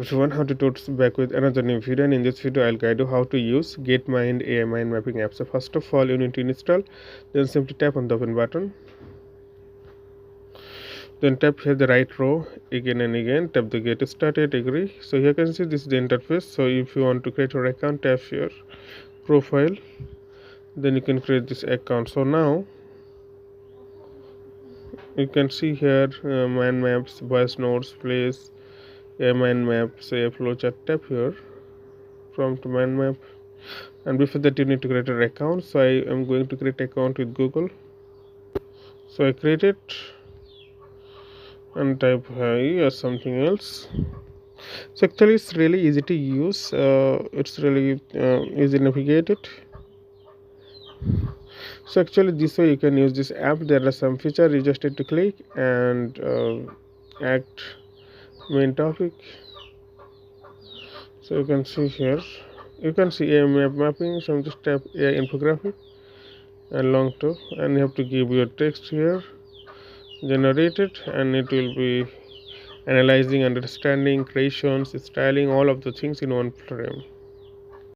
Everyone, how to towards back with another new video, and in this video I'll guide you how to use GetMind AI mind mapping app. So first of all, you need to install, then simply tap on the open button, then tap here the right row again and again, tap the get started, agree. So here you can see this is the interface. So if you want to create your account, tap here profile, then you can create this account. So now you can see here mind maps, voice notes, place, mind map, say flowchart. Tap here prompt mind map, and before that you need to create an account. So I am going to create account with Google. So I create it and type hi or something else. So actually it's really easy to use, it's really easy to navigate it. So actually this way you can use this app. There are some features you just need to click and act main topic. So you can see here, you can see AI map mapping. So just tap AI infographic and long to, and you have to give your text here, generate it, and it will be analyzing, understanding, creations, styling, all of the things in one frame.